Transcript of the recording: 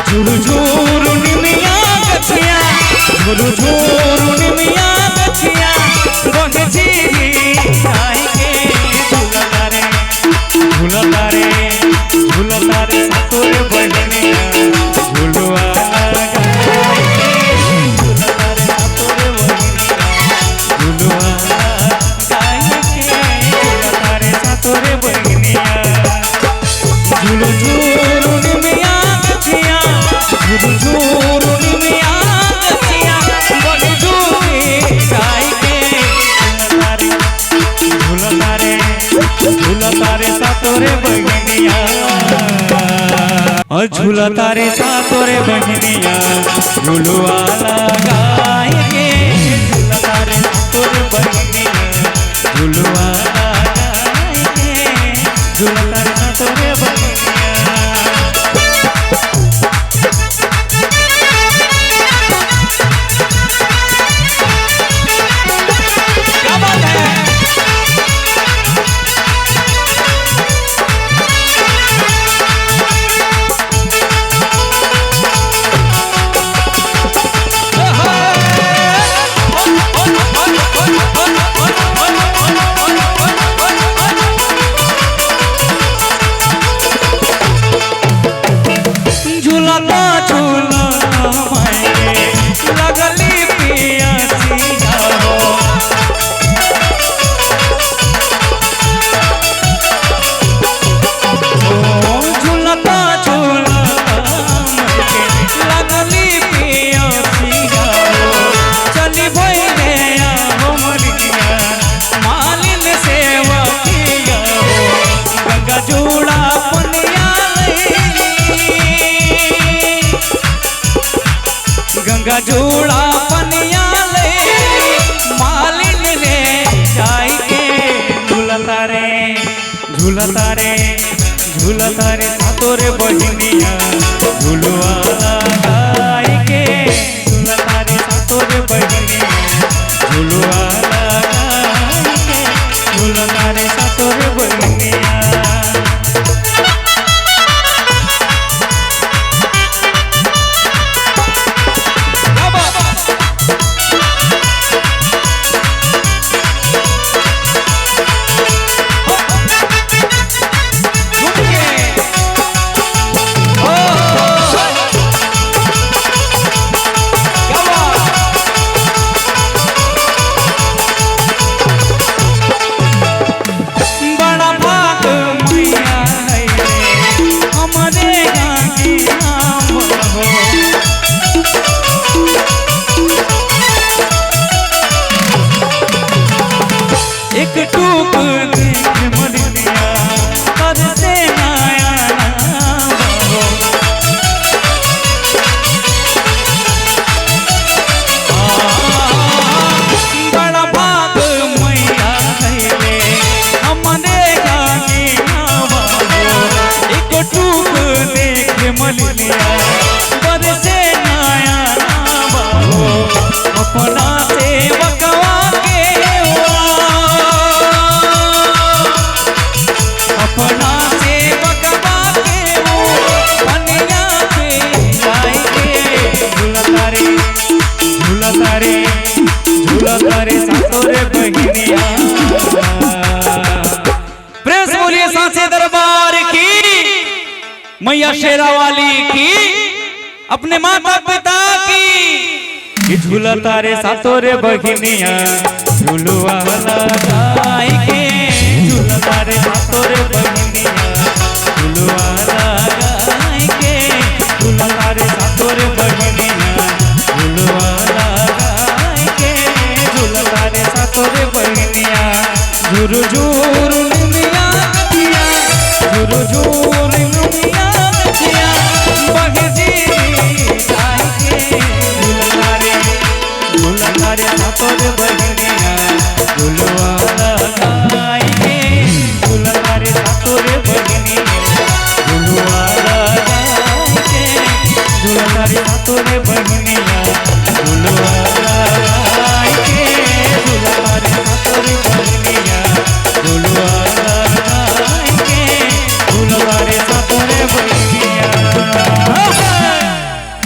झुरु झुरु निमिया गछिया झुरु झुरु निमिया गछिया बहे झिरी आई के झूलता रे सातोरे बहनिया झुलुआ झुरु झुरु निमिया गछिया झुरु झुरु निमिया गछिया बड़ी झूठी गाय के झूलता रे सातोरे बहनिया झूलता रे सातोरे बहनिया झुलुआ गाय के झूलता रे सातोरे बहनिया झुलुआ गाय के झूलता रे सातोरे बहनिया। गंगा जोड़ा पनिया ले मालिन रे जाई के झूलता रे सातोरे बहनिया झुलुआ गाय के झूलता रे सातोरे बहनिया झुलुआ गाय के झूलता रे सातोरे बहनिया। एक टूक देख मलिया कर से नया बड़ा भाग मैया कहले हमने गाने एक टूक देख मलिया कर से नया अपना सेवकवा अपना सेवकवा के पनिया पे जाई के झूलता रे सातोरे बहनिया। प्रेस बोलिए सांचे दरबार की मैया शेरा वाली की अपने माता पिता की झूलता रे सातोरे बहनिया झुलुआ गाय के झूलता रे सातोरे बहनिया झुलुआ गाय के झूलता रे सातोरे बहनिया झुलुआ गाय के झूलता रे सातोरे बहनिया झुरु झुरु निमिया गछिया झुरु झुरु निमिया गछिया बहे झिरी गाय के झूलता रे सातोरे बहनिया झुलुआ गाय के झूलता रे सातोरे बहनिया झुलुआ गाय के झूलता रे सातोरे बहनिया झुलुआ